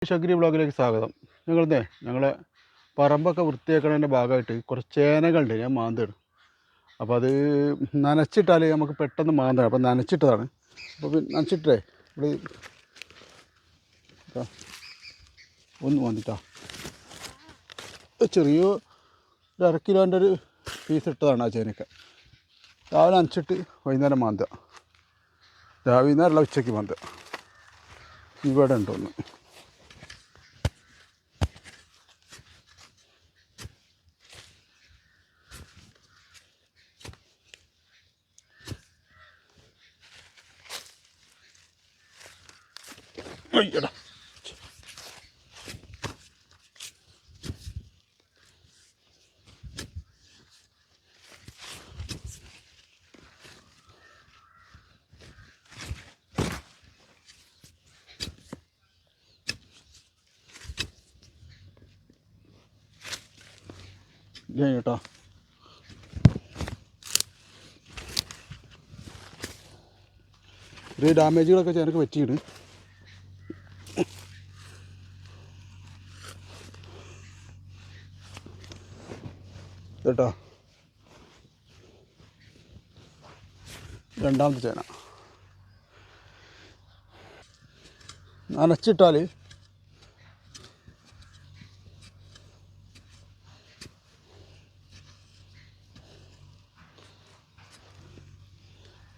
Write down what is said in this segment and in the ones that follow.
ശഗ്രി ബ്ലോഗിലേക്ക് സ്വാഗതം. ഞങ്ങളെ പറമ്പൊക്കെ വൃത്തിയാക്കുന്നതിൻ്റെ ഭാഗമായിട്ട് കുറച്ച് ചേനകളുണ്ട്. ഞാൻ മാന്താണ്. അപ്പോൾ അത് നനച്ചിട്ടാൽ നമുക്ക് പെട്ടെന്ന് മാന്താണ്. അപ്പോൾ നനച്ചിട്ടതാണ്. അപ്പോൾ നനച്ചിട്ടേ ഇവിടെ ഒന്ന് മാന്തിട്ടാ ചെറിയ ഒരു 1/2 കിലോൻ്റെ ഒരു പീസ് ഇട്ടതാണ് ആ ചേനയൊക്കെ. രാവിലെ നനച്ചിട്ട് വൈകുന്നേരം മാന്തുക. വൈകുന്നേരമുള്ള ഉച്ചയ്ക്ക് മാന്തുക. ഇവിടെ ഉണ്ടോന്ന് അയ്യടാ. കേട്ടോ, ഒരു ഡാമേജുകളൊക്കെ ചേനക്ക് പറ്റിയിട്ട് കേട്ടോ. രണ്ടാമത്തെ ചേന നനച്ചിട്ടാൽ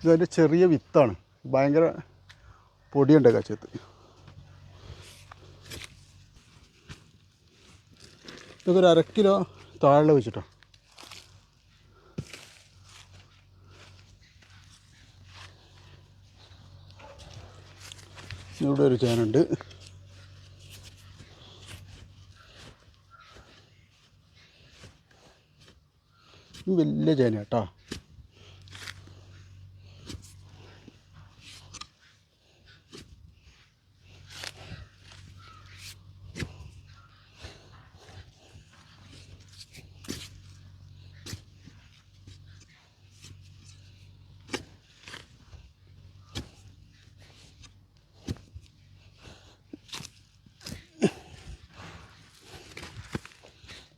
ഇതതിൻ്റെ ചെറിയ വിത്താണ്. ഭയങ്കര പൊടിയുണ്ട് കച്ചത്ത്. ഇതൊക്കെ ഒരു 1/2 കിലോ താഴെ വെച്ചിട്ടോ. ഇവിടെ ഒരു ചേനുണ്ട്. വലിയ ചേന കേട്ടോ.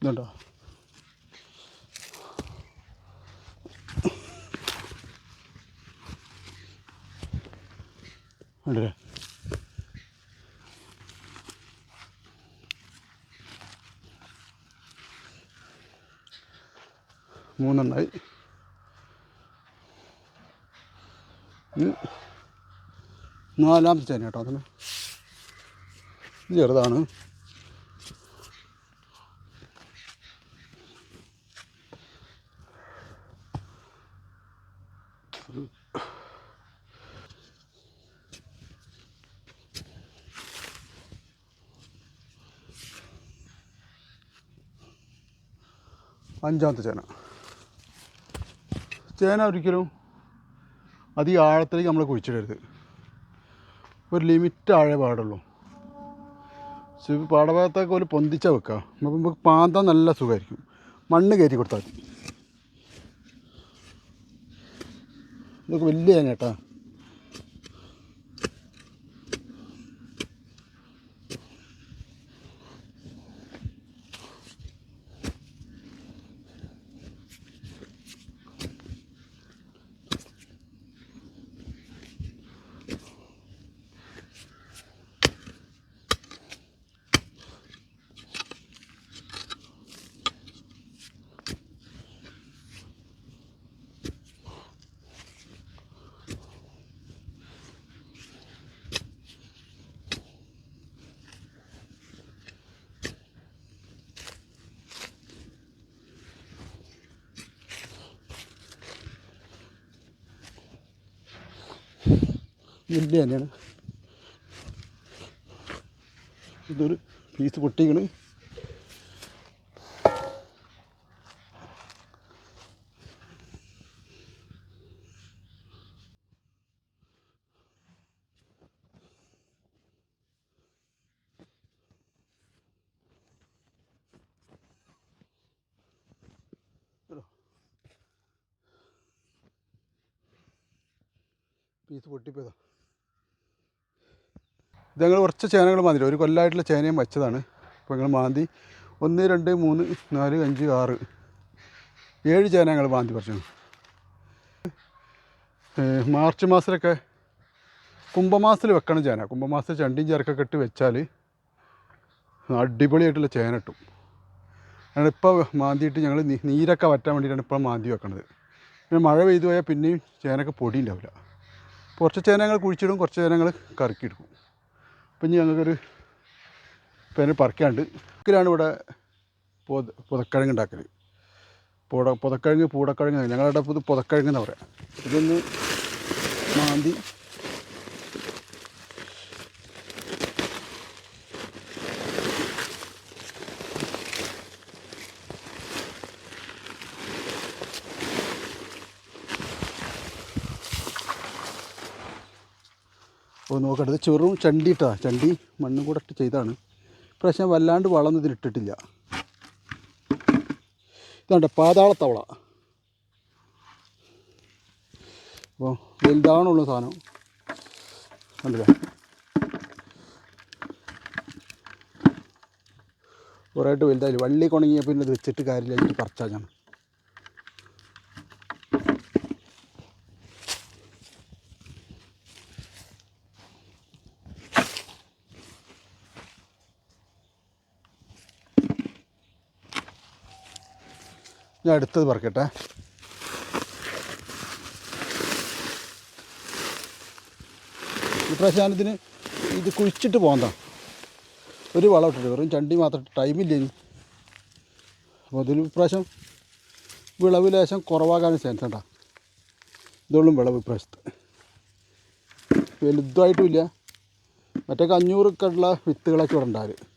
ഇതുണ്ടോ, ഉണ്ടല്ലേ. മൂന്നെണ്ണായി. നാലാമത്തെ ചേന കേട്ടോ. അതിന് ചെറുതാണ്. അഞ്ചാമത്തെ ചേന ഒരിക്കലും അധികം ആഴത്തിലേക്ക് നമ്മൾ കുഴിച്ചിടരുത്. ഒരു ലിമിറ്റ് ആഴേ പാടുള്ളൂ. പാടഭാഗത്തൊക്കെ ഒരു പൊന്തിച്ച വെക്കുക. നമുക്ക് പാന്താൻ നല്ല സുഖമായിരിക്കും. മണ്ണ് കയറ്റി കൊടുത്താൽ മതി. ഇതൊക്കെ വലിയ ചേന കേട്ടോ. വലിയ തന്നെയാണ്. ഇതൊരു പീസ് പൊട്ടിക്കണ്. പീസ് പൊട്ടിപ്പോയതാ. ഇത് ഞങ്ങൾ കുറച്ച് ചേനകൾ മാന്തി, ഒരു കൊല്ലമായിട്ടുള്ള ചേനയും വെച്ചതാണ്. അപ്പോൾ ഞങ്ങൾ മാന്തി 1 2 3 4 5 6 7 ചേന ഞങ്ങൾ മാന്തി പറിച്ചു. മാർച്ച് മാസത്തിലൊക്കെ കുംഭമാസത്തിൽ വെക്കണം ചേന. കുംഭമാസത്തിൽ ചണ്ടിയും ചേർക്കൊക്കെ ഇട്ട് വെച്ചാൽ അടിപൊളിയായിട്ടുള്ള ചേന ഇട്ടും. ഞങ്ങളിപ്പോൾ മാന്തിയിട്ട് ഞങ്ങൾ നീരൊക്കെ വറ്റാൻ വേണ്ടിയിട്ടാണ് ഇപ്പോൾ മാന്തി വെക്കണത്. പിന്നെ മഴ പെയ്തു പോയാൽ പിന്നെയും ചേനക്ക് പൊടി ഉണ്ടാവില്ല. കുറച്ച് ചേന ഞങ്ങൾ കുഴിച്ചിടും, കുറച്ച് ചേന ഞങ്ങൾ കറക്കിയെടുക്കും. അപ്പം ഇനി ഞങ്ങൾക്കൊരു പേര് പറിക്കാണ്ട് ഇതിലാണ് ഇവിടെ പുതക്കിഴങ്ങ് ഉണ്ടാക്കൽ. പുതക്കിഴങ്ങ് പൂടക്കിഴങ്ങ്, ഞങ്ങളുടെ ഇത് പുതക്കിഴങ്ങ് എന്ന് പറയാം. ഇതൊന്ന് മാന്തി നോക്കട്ടെ. ചെറും ചണ്ടി ഇട്ടതാണ്, ചണ്ടി മണ്ണും കൂടെ ഇട്ട് ചെയ്താണ്. പ്രാവശ്യം വല്ലാണ്ട് വളമൊന്നും ഇതിലിട്ടിട്ടില്ല. ഇതാണ്ട് പാതാളത്തവള. അപ്പോൾ വലുതാണുള്ള സാധനം കണ്ടില്ലേ. കുറേയായിട്ട് വലുതായില്ല. വള്ളി കൊണങ്ങിയപ്പോൾ പിന്നെ ഇത് വെച്ചിട്ട് കാര്യമില്ല, വെച്ചിട്ട് പറിച്ചാൽ ഞാൻ. അടുത്തത് പറിക്കട്ടെ. ഇപ്രാവശ്യം ഞാനിതിന് ഇത് കുഴിച്ചിട്ട് പോകുന്നതാണ്. ഒരു വളം ഇട്ടിട്ട് വെറും ചണ്ടി മാത്രം ടൈമില്ല ഇനി. അപ്പോൾ അതിൽ ഇപ്രാവശ്യം വിളവ് ലേശം കുറവാകാൻ ചാൻസ് ഉണ്ടാ. ഇതുള്ളും വിളവ് ഇപ്രാവശ്യത്ത് വലുതായിട്ടുമില്ല. മറ്റേ 500 ഉള്ള വിത്തുകളൊക്കെ ഇവിടെ ഉണ്ടാകും.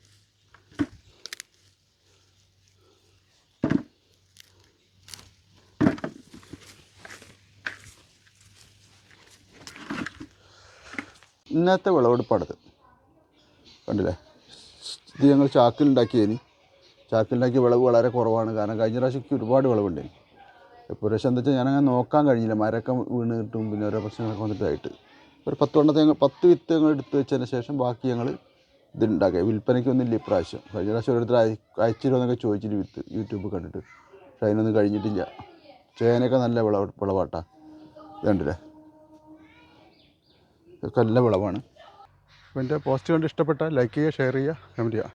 ഇന്നത്തെ വിളവെടുപ്പാണത് കണ്ടില്ലേ. ഇത് ഞങ്ങൾ ചാക്കിലുണ്ടാക്കിയതിന്. ചാക്കിലുണ്ടാക്കിയ വിളവ് വളരെ കുറവാണ്. കാരണം കഴിഞ്ഞ പ്രാവശ്യം ഒരുപാട് വിളവുണ്ടായി. ഇപ്രാവശ്യം എന്താ വെച്ചാൽ ഞാനങ്ങനെ നോക്കാൻ കഴിഞ്ഞില്ല. മരമൊക്കെ വീണ് കിട്ടും, പിന്നെ ഓരോ പ്രശ്നങ്ങളൊക്കെ വന്നിട്ടായിട്ട് ഒരു 10 വിത്ത് ഞങ്ങൾ എടുത്ത് വെച്ചതിന് ശേഷം ബാക്കി ഞങ്ങൾ ഇതുണ്ടാക്കുക. വിൽപ്പനയ്ക്കൊന്നുമില്ല ഇപ്രാവശ്യം. കഴിഞ്ഞ പ്രാവശ്യം ഓരോരുത്തർ അയച്ചിരുന്നൊക്കെ ചോദിച്ചിട്ട് വിത്ത് യൂട്യൂബ് കണ്ടിട്ട്. പക്ഷെ അതിനൊന്നും കഴിഞ്ഞിട്ടില്ല. ചേനയൊക്കെ നല്ല വിളവാട്ടാ. ഇത് കണ്ടില്ലേ, ഇതൊക്കെ നല്ല വിളവാണ്. അപ്പോൾ എൻ്റെ പോസ്റ്റ് കണ്ട് ഇഷ്ടപ്പെട്ടാൽ ലൈക്ക് ചെയ്യുക, ഷെയർ ചെയ്യുക, കമൻറ്റ് ചെയ്യുക.